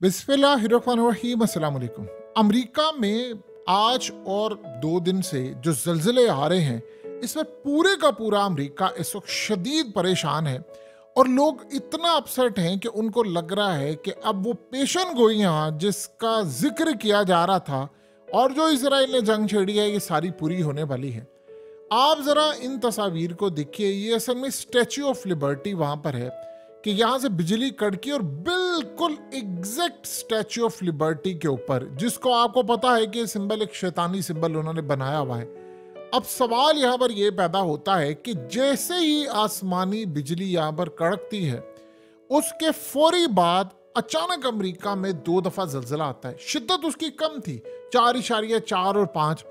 बिस्मिल्लाहिर्रहमानिर्रहीम। अस्सलाम वालेकुम। अमेरिका में आज और 2 दिन से जो जल्जले आ रहे हैं, इसमें पूरे का पूरा अमेरिका इस वक्त शदीद परेशान है और लोग इतना अपसेट हैं कि उनको लग रहा है कि अब वो पेशन गोइयां जिसका जिक्र किया जा रहा था और जो इसराइल ने जंग छेड़ी है, ये सारी पूरी होने वाली है। आप जरा इन तस्वीर को देखिए, ये असल में स्टैच्यू ऑफ लिबर्टी वहां पर है कि यहां से बिजली कड़की और बिल्कुल एग्जैक्ट स्टैच्यू ऑफ लिबर्टी के ऊपर, जिसको आपको पता है कि सिंबल एक शैतानी सिंबल उन्होंने बनाया हुआ है। अब सवाल यहां पर यह पैदा होता है कि जैसे ही आसमानी बिजली यहां पर कड़कती है, उसके फौरी बाद अचानक अमेरिका में 2 दफा जल्जला आता है। शिद्दत उसकी कम थी, 4.4 और 5।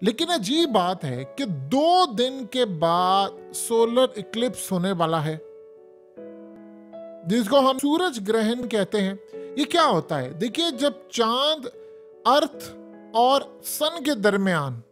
लेकिन अजीब बात है कि 2 दिन के बाद सोलर इक्लिप्स होने वाला है, जिसको हम सूरज ग्रहण कहते हैं। ये क्या होता है? देखिए, जब चांद अर्थ और सन के दरमियान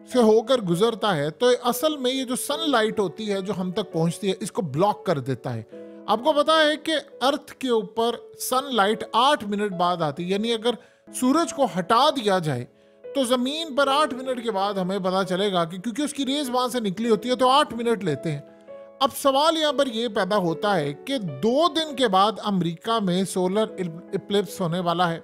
से होकर गुजरता है तो असल में ये जो सनलाइट होती है जो हम तक पहुंचती है, इसको ब्लॉक कर देता है। आपको पता है कि अर्थ के ऊपर सनलाइट 8 मिनट बाद आती है, यानी अगर सूरज को हटा दिया जाए तो जमीन पर 8 मिनट के बाद हमें पता चलेगा कि क्योंकि उसकी रेज वहां से निकली होती है तो 8 मिनट लेते हैं। अब सवाल यहाँ पर यह पैदा होता है कि 2 दिन के बाद अमेरिका में सोलर इक्लिप्स होने वाला है,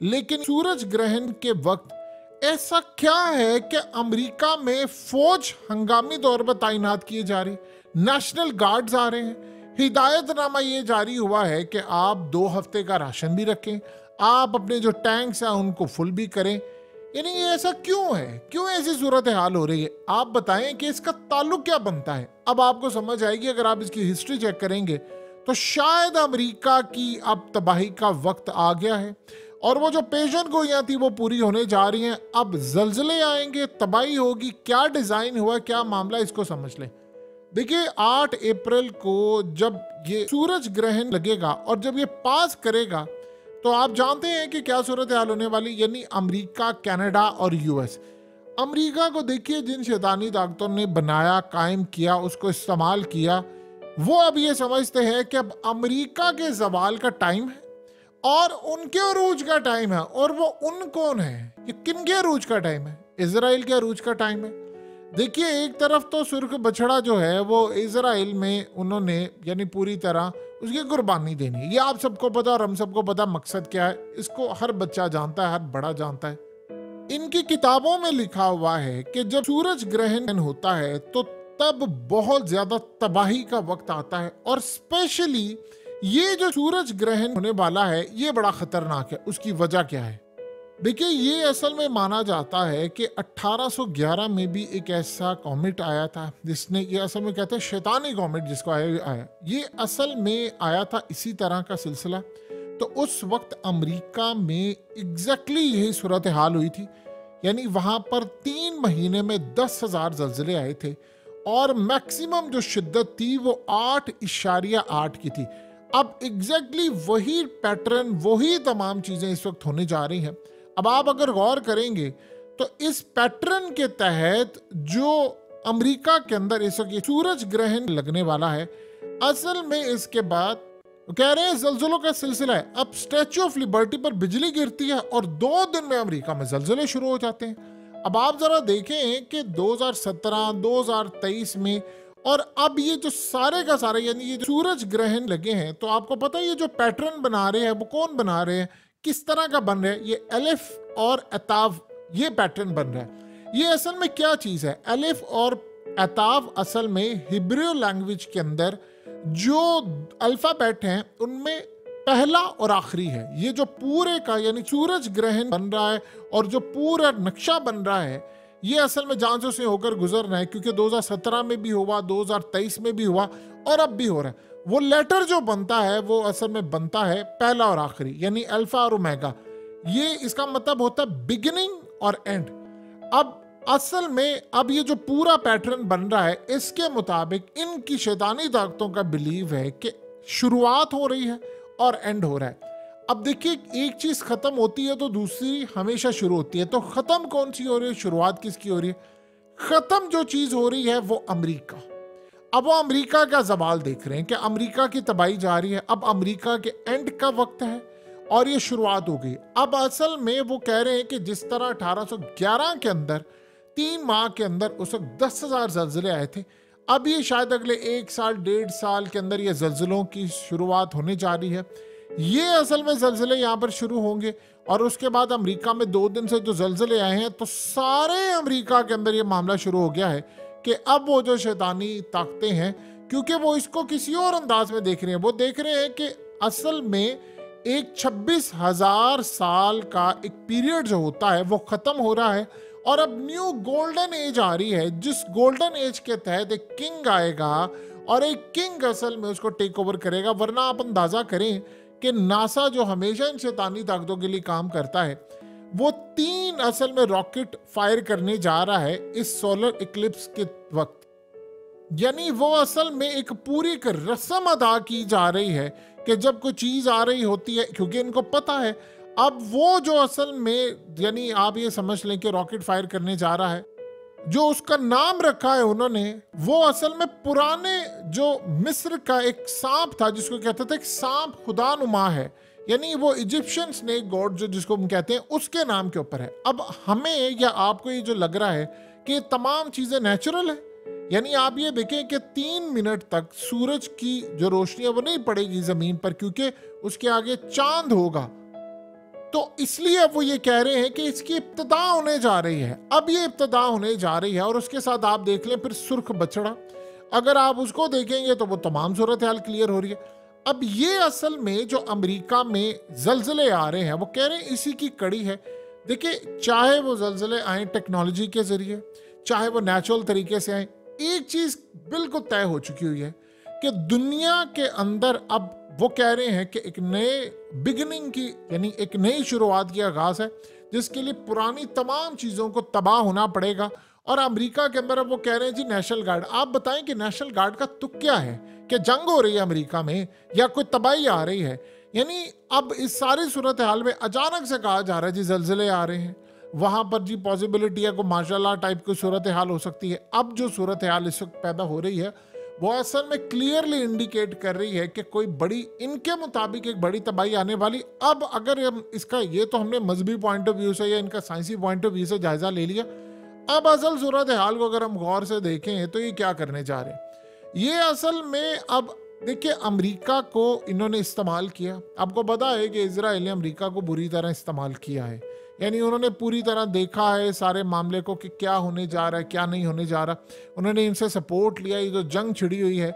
लेकिन सूरज ग्रहण के वक्त ऐसा क्या है कि अमेरिका में फौज हंगामी तौर पर तैनात किए जा रही, नेशनल गार्ड्स आ रहे हैं, हिदायतनामा ये जारी हुआ है कि आप 2 हफ्ते का राशन भी रखें, आप अपने जो टैंक्स हैं उनको फुल भी करें। यानी ये ऐसा क्यों है? क्यों ऐसी सूरत हाल हो रही है? आप बताएं कि इसका ताल्लुक क्या बनता है। अब आपको समझ आएगी अगर आप इसकी हिस्ट्री चेक करेंगे तो शायद अमेरिका की अब तबाही का वक्त आ गया है और वो जो पेशन गोइयां थी वो पूरी होने जा रही हैं। अब जल्जले आएंगे, तबाही होगी। क्या डिजाइन हुआ, क्या मामला, इसको समझ लें। देखिए, 8 अप्रैल को जब ये सूरज ग्रहण लगेगा और जब ये पास करेगा तो आप जानते हैं कि क्या सूरत हाल होने वाली, यानी अमेरिका, कनाडा और यूएस। अमेरिका को देखिए, जिन शैतानी ताकतों ने बनाया, कायम किया, उसको इस्तेमाल किया, वो अब ये समझते हैं कि अब अमेरिका के जवाल का टाइम है और उनके अरूज का टाइम है। और वो उन कौन है? ये किन के अरूज का टाइम है? इजराइल के अरूज का टाइम है। देखिए, एक तरफ तो सुर्ख बछड़ा जो है वो इजराइल में उन्होंने यानी पूरी तरह उसकी कुर्बानी देनी है। ये आप सबको पता और हम सबको पता मकसद क्या है, इसको हर बच्चा जानता है, हर बड़ा जानता है। इनकी किताबों में लिखा हुआ है कि जब सूरज ग्रहण होता है तो तब बहुत ज्यादा तबाही का वक्त आता है और स्पेशली ये जो सूरज ग्रहण होने वाला है ये बड़ा खतरनाक है। उसकी वजह क्या है? देखिए, ये असल में माना जाता है कि 1811 में भी एक ऐसा कॉमेट आया था जिसने, ये असल में कहते हैं शैतानी कॉमेट जिसको आया, ये असल में आया था इसी तरह का सिलसिला। तो उस वक्त अमेरिका में एग्जैक्टली यही सूरत हाल हुई थी, यानी वहां पर 3 महीने में 10,000 जल्जले आए थे और मैक्सिमम जो शिद्दत थी वो 8.8 की थी। अब एग्जैक्टली वही पैटर्न, वही तमाम चीजें इस वक्त होने जा रही हैं। अब आप अगर गौर करेंगे तो इस पैटर्न के तहत जो अमेरिका के अंदर इस वक्त सूरज ग्रहण लगने वाला है, असल में इसके बाद कह रहे हैं जल्जलों का सिलसिला है। अब स्टैच्यू ऑफ लिबर्टी पर बिजली गिरती है और 2 दिन में अमेरिका में जल्जले शुरू हो जाते हैं। अब आप जरा देखें कि 2017, 2023 में और अब ये जो सारे का सारे यानी ये जो सूरज ग्रहण लगे हैं, तो आपको पता है ये जो पैटर्न बना रहे हैं वो कौन बना रहे हैं, किस तरह का बन रहा है? ये अलिफ और अताव, ये पैटर्न बन रहा है। ये असल में क्या चीज है? अलिफ और अताव असल में हिब्रू लैंग्वेज के अंदर जो अल्फाबेट हैं उनमें पहला और आखिरी है। ये जो पूरे का यानी सूरज ग्रहण बन रहा है और जो पूरा नक्शा बन रहा है, ये असल में जांचों से होकर गुजरना है, क्योंकि 2017 में भी हुआ, 2023 में भी हुआ और अब भी हो रहा है। वो लेटर जो बनता है वो असल में बनता है पहला और आखिरी, यानी अल्फा और ओमेगा। ये इसका मतलब होता है बिगिनिंग और एंड। अब असल में अब ये जो पूरा पैटर्न बन रहा है, इसके मुताबिक इनकी शैतानी ताकतों का बिलीव है कि शुरुआत हो रही है और एंड हो रहा है। अब देखिए, एक चीज खत्म होती है तो दूसरी हमेशा शुरू होती है। तो खत्म कौन सी हो रही है, शुरुआत किसकी हो रही है? खत्म जो चीज हो रही है वो अमेरिका। अब वो अमेरिका का जवाल देख रहे हैं कि अमेरिका की तबाही जा रही है। अब अमेरिका के एंड का वक्त है और ये शुरुआत हो गई। अब असल में वो कह रहे हैं कि जिस तरह 1811 के अंदर 3 माह के अंदर उस वक्त 10,000 जल्जले आए थे, अब ये शायद अगले 1 साल 1.5 साल के अंदर ये जल्जलों की शुरुआत होने जा रही है। ये असल में जल्जले यहाँ पर शुरू होंगे और उसके बाद अमेरिका में 2 दिन से जो जल्जले आए हैं तो सारे अमेरिका के अंदर ये मामला शुरू हो गया है कि अब वो जो शैतानी ताकतें हैं, क्योंकि वो इसको किसी और अंदाज में देख रहे हैं, वो देख रहे हैं कि असल में एक 26,000 साल का एक पीरियड जो होता है वो खत्म हो रहा है और अब न्यू गोल्डन एज आ रही है, जिस गोल्डन एज के तहत एक किंग आएगा और एक किंग असल में उसको टेक ओवर करेगा। वरना आप अंदाजा करें कि नासा जो हमेशा इन शैतानी ताकतों के लिए काम करता है, वो 3 असल में रॉकेट फायर करने जा रहा है इस सोलर इक्लिप्स के वक्त। यानी वो असल में एक पूरी एक रस्म अदा की जा रही है कि जब कोई चीज आ रही होती है, क्योंकि इनको पता है अब वो जो असल में, यानी आप ये समझ लें कि रॉकेट फायर करने जा रहा है, जो उसका नाम रखा है उन्होंने, वो असल में पुराने जो मिस्र का एक सांप था जिसको कहते थे सांप खुदा नुमा है, यानी वो इजिप्शियन स्नेक गॉड जो जिसको हम कहते हैं उसके नाम के ऊपर है। अब हमें या आपको ये जो लग रहा है कि तमाम चीजें नेचुरल है, यानी आप ये देखें कि 3 मिनट तक सूरज की जो रोशनी है वो नहीं पड़ेगी जमीन पर, क्योंकि उसके आगे चांद होगा। तो इसलिए अब वो ये कह रहे हैं कि इसकी इब्तिदा होने जा रही है। अब ये इब्तिदा होने जा रही है और उसके साथ आप देख लें फिर सुर्ख बछड़ा, अगर आप उसको देखेंगे तो वो तमाम सूरत हाल क्लियर हो रही है। अब ये असल में जो अमेरिका में जल्जले आ रहे हैं वो कह रहे हैं इसी की कड़ी है। देखिए, चाहे वो जल्जले आए टेक्नोलॉजी के जरिए, चाहे वो नेचुरल तरीके से आए, एक चीज बिल्कुल तय हो चुकी हुई है कि दुनिया के अंदर अब वो कह रहे हैं कि एक नए बिगिनिंग की, यानी एक नई शुरुआत की आगाज है, जिसके लिए पुरानी तमाम चीजों को तबाह होना पड़ेगा। और अमेरिका के अंदर अब वो कह रहे हैं जी नेशनल गार्ड। आप बताएं कि नेशनल गार्ड का तुक क्या है? कि जंग हो रही है अमेरिका में या कोई तबाही आ रही है? यानी अब इस सारी सूरत हाल में अचानक से कहा जा रहा है जी जल्जले आ रहे हैं, वहां पर जी पॉसिबिलिटी है को माशाल्लाह टाइप की सूरत हाल हो सकती है। अब जो सूरत हाल इस वक्त पैदा हो रही है वो असल में क्लियरली इंडिकेट कर रही है कि कोई बड़ी, इनके मुताबिक एक बड़ी तबाही आने वाली। अब अगर हम इसका, ये तो हमने मजहबी पॉइंट ऑफ व्यू से या इनका साइंसी पॉइंट ऑफ व्यू से जायजा ले लिया, अब असल सूरत हाल को अगर हम गौर से देखें तो ये क्या करने जा रहे हैं। ये असल में अब देखिए अमेरिका को इन्होंने इस्तेमाल किया। आपको पता है कि इजराइल ने अमेरिका को बुरी तरह इस्तेमाल किया है, यानी उन्होंने पूरी तरह देखा है सारे मामले को कि क्या होने जा रहा है क्या नहीं होने जा रहा। उन्होंने इनसे सपोर्ट लिया। ये जो जंग छिड़ी हुई है,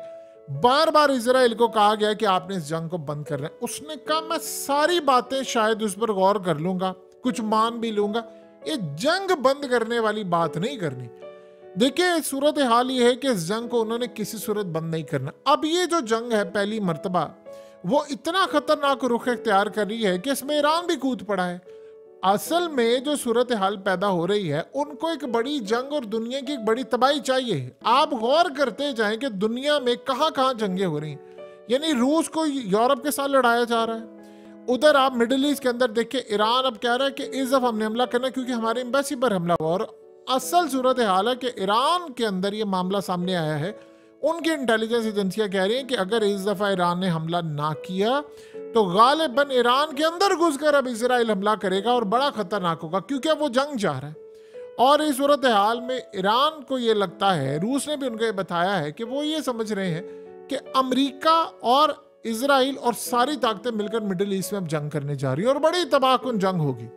बार बार इजराइल को कहा गया कि आपने इस जंग को बंद करना है। उसने कहा मैं सारी बातें शायद उस पर गौर कर लूंगा, कुछ मान भी लूंगा, ये जंग बंद करने वाली बात नहीं करनी। देखिए सूरत हाल ये है कि इस जंग को उन्होंने किसी सूरत बंद नहीं करना। अब ये जो जंग है पहली मर्तबा वो इतना खतरनाक रुख इख्तियार कर रही है कि इसमें ईरान भी कूद पड़ा है। असल में जो सूरत हाल पैदा हो रही है, उनको एक बड़ी जंग और दुनिया की एक बड़ी तबाही चाहिए। आप गौर करते जाएं कि दुनिया में कहां कहां जंगें हो रही हैं। यानी रूस को यूरोप के साथ लड़ाया जा रहा है, उधर आप मिडिल ईस्ट के अंदर देखिए ईरान अब कह रहा है कि इस दफा हमने हमला करना क्योंकि हमारे एम्बेसी पर हमला हुआ। और असल सूरत हाल है कि ईरान के अंदर ये मामला सामने आया है। उनकी इंटेलिजेंस एजेंसियां कह रही हैं कि अगर इस दफा ईरान ने हमला ना किया तो गालिबन ईरान के अंदर घुसकर अब इजराइल हमला करेगा और बड़ा खतरनाक होगा, क्योंकि अब वो जंग जा रहा है। और इस सूरत हाल में ईरान को ये लगता है, रूस ने भी उनको ये बताया है कि वो ये समझ रहे हैं कि अमेरिका और इजराइल और सारी ताकतें मिलकर मिडिल ईस्ट में अब जंग करने जा रही है और बड़ी तबाहकुन जंग होगी।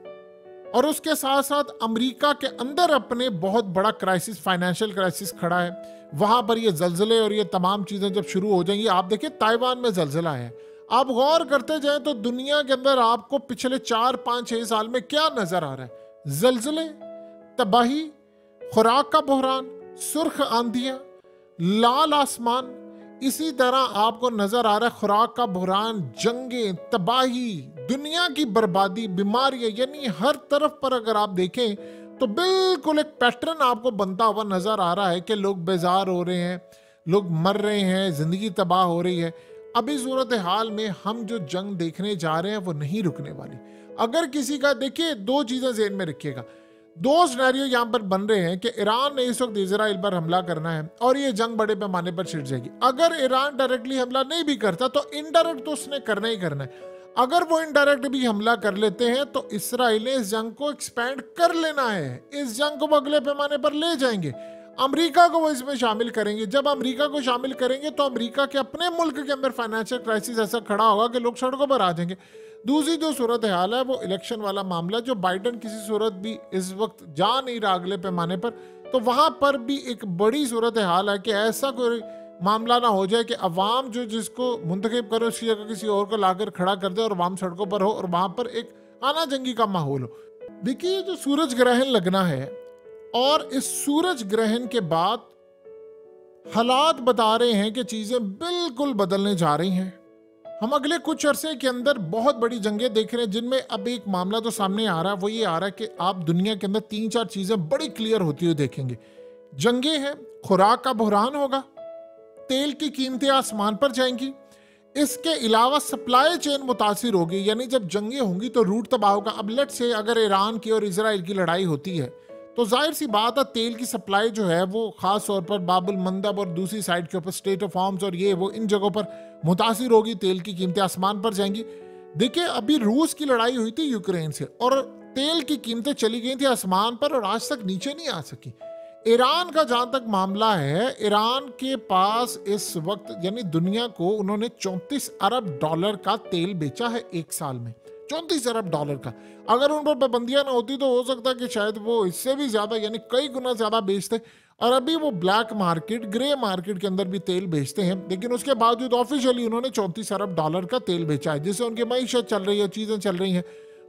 और उसके साथ साथ अमेरिका के अंदर अपने बहुत बड़ा क्राइसिस, फाइनेंशियल क्राइसिस खड़ा है। वहां पर ये जल्जले और ये तमाम चीजें जब शुरू हो जाएंगी, आप देखिए ताइवान में जल्जला है। आप गौर करते जाएं तो दुनिया के अंदर आपको पिछले 4, 5, 6 साल में क्या नजर आ रहा है? जल्जले, तबाही, खुराक का बहरान, सुर्ख आंधियां, लाल आसमान। इसी तरह आपको नजर आ रहा है खुराक का बहरान, जंगें, तबाही, दुनिया की बर्बादी, बीमारियां। यानी हर तरफ पर अगर आप देखें तो बिल्कुल एक पैटर्न आपको बनता हुआ नजर आ रहा है कि लोग बेजार हो रहे हैं, लोग मर रहे हैं, जिंदगी तबाह हो रही है। अभी सूरत हाल में हम जो जंग देखने जा रहे हैं वो नहीं रुकने वाली। अगर किसी का, देखिए 2 चीजें ज़हन में रखिएगा, 2 सिनेरियो यहाँ पर बन रहे हैं कि ईरान ने इस वक्त इजराइल पर हमला करना है और ये जंग बड़े पैमाने पर छिड़ जाएगी। अगर ईरान डायरेक्टली हमला नहीं भी करता तो इनडायरेक्ट तो उसने करना ही करना है। अगर वो इनडायरेक्ट भी हमला कर लेते हैं तो इसराइल ने इस जंग को एक्सपेंड कर लेना है, इस जंग को अगले पैमाने पर ले जाएंगे, अमेरिका को वो इसमें शामिल करेंगे। जब अमेरिका को शामिल करेंगे तो अमेरिका के अपने मुल्क के अंदर फाइनेंशियल क्राइसिस ऐसा खड़ा होगा कि लोग सड़कों पर आ जाएंगे। दूसरी जो सूरत हाल है वो इलेक्शन वाला मामला, जो बाइडन किसी सूरत भी इस वक्त जा नहीं रहा अगले पैमाने पर, तो वहां पर भी एक बड़ी सूरत हाल है कि ऐसा कोई मामला ना हो जाए कि अवाम जो जिसको मुंतखब करे उसकी जगह किसी और को लाकर खड़ा कर दे और अवाम सड़कों पर हो और वहां पर एक आना जंगी का माहौल हो। देखिए ये जो सूरज ग्रहण लगना है और इस सूरज ग्रहण के बाद हालात बता रहे हैं कि चीजें बिल्कुल बदलने जा रही हैं। हम अगले कुछ अरसे के अंदर बहुत बड़ी जंगें देख रहे हैं, जिनमें अब एक मामला तो सामने आ रहा है, वो ये आ रहा है कि आप दुनिया के अंदर 3-4 चीजें बड़ी क्लियर होती हुई देखेंगे। जंगें हैं, खुराक का बहरान होगा, तेल की कीमतें आसमान पर जाएंगी, इसके अलावा सप्लाई चेन मुतासिर होगी, यानी जब जंगें होंगी तो रूट तबाह होगा। अब लेट्स से अगर ईरान की और इजराइल की लड़ाई होती है तो जाहिर सी बात है तेल की सप्लाई जो है वो खास तौर पर बाबुल मंदब और दूसरी साइड के ऊपर स्टेट ऑफ आर्म्स और ये वो इन जगहों पर मुतासिर होगी, तेल की कीमतें आसमान पर जाएंगी। देखिए अभी रूस की लड़ाई हुई थी यूक्रेन से और तेल की कीमतें चली गई थी आसमान पर और आज तक नीचे नहीं आ सकी। ईरान का जहां तक मामला है, ईरान के पास इस वक्त यानी दुनिया को उन्होंने 34 अरब डॉलर का तेल बेचा है एक साल में, 34 अरब डॉलर का। अगर उन पर पाबंदियां ना होती तो हो सकता है कि शायद वो इससे भी ज्यादा यानी कई गुना ज्यादा बेचते। और अभी वो ब्लैक मार्केट, ग्रे मार्केट के अंदर भी तेल बेचते हैं, लेकिन उसके बावजूद ऑफिशियली उन्होंने 34 अरब डॉलर का तेल बेचा है, जिससे उनकी मईशत चल रही है, चीजें चल रही हैं।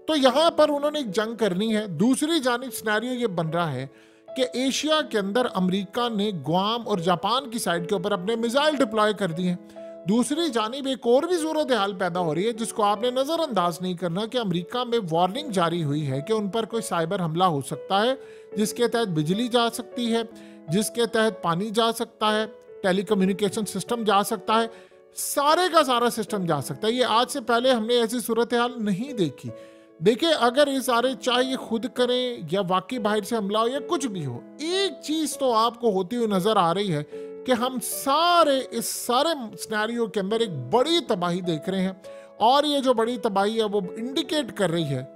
तो यहां पर उन्होंने एक जंग करनी है। दूसरी जानिब सिनेरियो ये बन रहा है कि एशिया के अंदर अमेरिका ने गुआम और जापान की साइड के ऊपर अपने मिसाइल डिप्लॉय कर दिए हैं। दूसरी जानिब एक और भी सूरत हाल पैदा हो रही है जिसको आपने नजरअंदाज नहीं करना कि अमेरिका में वार्निंग जारी हुई है कि उन पर कोई साइबर हमला हो सकता है, जिसके तहत बिजली जा सकती है, जिसके तहत पानी जा सकता है, टेलीकम्युनिकेशन सिस्टम जा सकता है, सारे का सारा सिस्टम जा सकता है। ये आज से पहले हमने ऐसी सूरत हाल नहीं देखी। देखिए अगर ये सारे चाहे ये खुद करें या वाकई बाहर से हमला हो या कुछ भी हो, एक चीज तो आपको होती हुई नजर आ रही है कि हम सारे इस सारे सिनेरियो के अंदर एक बड़ी तबाही देख रहे हैं। और ये जो बड़ी तबाही है वो इंडिकेट कर रही है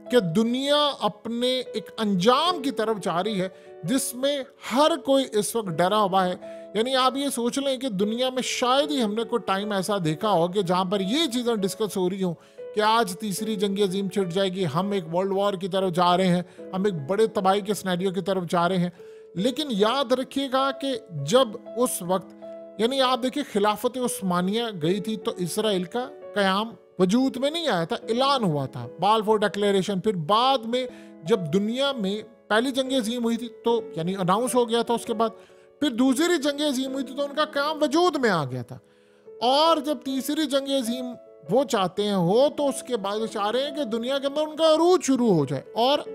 कि दुनिया अपने एक अंजाम की तरफ जा रही है जिसमें हर कोई इस वक्त डरा हुआ है। यानी आप ये सोच लें कि दुनिया में शायद ही हमने कोई टाइम ऐसा देखा हो कि जहां पर ये चीजें डिस्कस हो रही हो कि आज तीसरी जंग अजीम छिड़ जाएगी, हम एक वर्ल्ड वॉर की तरफ जा रहे हैं, हम एक बड़े तबाही के सिनेरियो की तरफ जा रहे हैं। लेकिन याद रखिएगा कि जब उस वक्त यानी आप देखिए खिलाफत उस्मानिया गई थी तो इसराइल का कयाम वजूद में नहीं आया था, ऐलान हुआ था, बालफोर डिक्लेरेशन। फिर बाद में जब दुनिया में पहली जंग अजीम हुई थी तो यानी अनाउंस हो गया था, उसके बाद फिर दूसरी जंग अजीम हुई थी तो उनका कयाम वजूद में आ गया था। और जब तीसरी जंग अजीम वो चाहते हैं हो तो उसके बाद वो चाह रहे हैं कि दुनिया के अंदर उनका अरूज शुरू हो जाए। और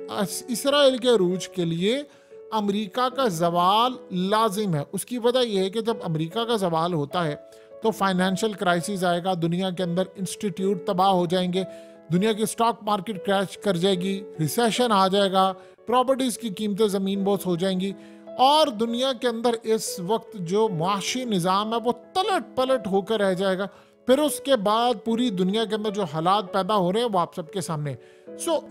इसराइल के अरूज के लिए अमेरिका का जवाल लाजिम है। उसकी वजह यह है कि जब अमेरिका का जवाल होता है तो फाइनेंशियल क्राइसिस आएगा, दुनिया के अंदर इंस्टीट्यूट तबाह हो जाएंगे, दुनिया की स्टॉक मार्केट क्रैश कर जाएगी, रिसेशन आ जाएगा, प्रॉपर्टीज की कीमतें ज़मीन बोस हो जाएंगी और दुनिया के अंदर इस वक्त जो मुआशी निज़ाम है वो तलट पलट होकर रह जाएगा। फिर उसके बाद पूरी दुनिया के अंदर जो हालात पैदा हो रहे हैं वो आप सबके सामने।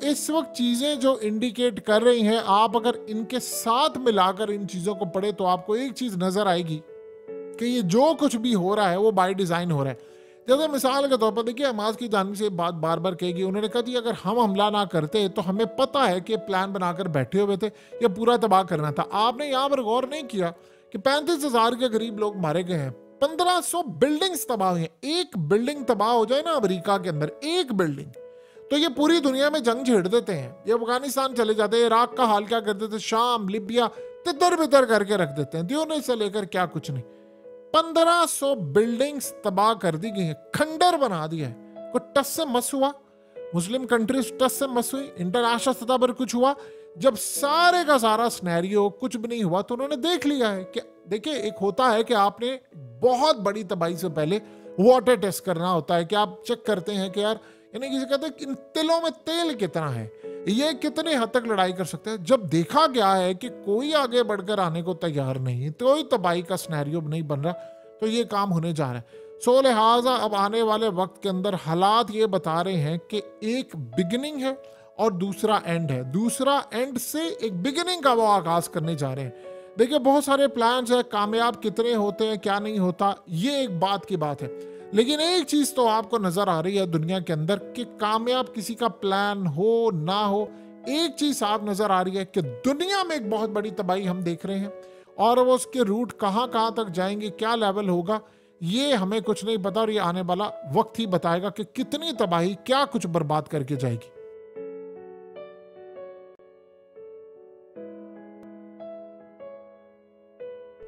इस वक्त चीज़ें जो इंडिकेट कर रही हैं, आप अगर इनके साथ मिलाकर इन चीज़ों को पढ़े तो आपको एक चीज़ नज़र आएगी कि ये जो कुछ भी हो रहा है वो बाय डिज़ाइन हो रहा है। जैसे मिसाल के तौर पर देखिए हमास की जानिब से बात बार बार कहेगी, उन्होंने कहा जी अगर हम हमला ना करते तो हमें पता है कि प्लान बनाकर बैठे हुए थे, ये पूरा तबाह करना था। आपने यहाँ पर गौर नहीं किया कि 35,000 के करीब लोग मारे गए हैं, 1500 बिल्डिंग्स तबाह हुई हैं। एक बिल्डिंग तबाह हो जाए ना अमेरिका के अंदर, एक बिल्डिंग, तो ये पूरी दुनिया में जंग छेड़ देते हैं। ये अफगानिस्तान चले जाते हैं, इराक का हाल क्या कर देते हैं, शाम लिबिया तितर बितर करके रख देते हैं, दियोने से लेकर क्या कुछ नहीं। 1500 बिल्डिंग्स तबाह कर दी गई हैं, खंडर बना दिया है। कोई टस से मस हुआ, मुस्लिम कंट्रीज टस से मस हुई, इंटरनेशनल सतह पर कुछ हुआ। जब सारे का सारा सिनेरियो कुछ भी नहीं हुआ तो उन्होंने देख लिया है कि देखिए एक होता है कि आपने बहुत बड़ी तबाही से पहले वाटर टेस्ट करना होता है कि आप चेक करते हैं कि यार यानी किसी कहते हैं इन तिलों में तेल कितना है, ये कितने हद तक लड़ाई कर सकते हैं। जब देखा गया है कि कोई आगे बढ़कर आने को तैयार नहीं, कोई तबाही का सिनेरियो नहीं बन रहा, तो ये काम होने जा रहा है। सो लिहाजा अब आने वाले वक्त के अंदर हालात ये बता रहे हैं कि एक बिगिनिंग है और दूसरा एंड है। दूसरा एंड से एक बिगिनिंग का वो आगाज करने जा रहे हैं। देखिए बहुत सारे प्लान्स है, कामयाब कितने होते हैं क्या नहीं होता ये एक बात की बात है, लेकिन एक चीज तो आपको नजर आ रही है दुनिया के अंदर कि कामयाब किसी का प्लान हो ना हो, एक चीज साफ नजर आ रही है कि दुनिया में एक बहुत बड़ी तबाही हम देख रहे हैं और वो उसके रूट कहां कहां तक जाएंगे, क्या लेवल होगा, ये हमें कुछ नहीं पता और ये आने वाला वक्त ही बताएगा कि कितनी तबाही क्या कुछ बर्बाद करके जाएगी।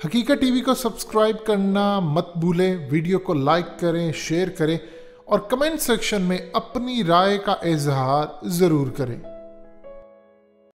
हकीकत टीवी को सब्सक्राइब करना मत भूलें, वीडियो को लाइक करें, शेयर करें और कमेंट सेक्शन में अपनी राय का इजहार जरूर करें।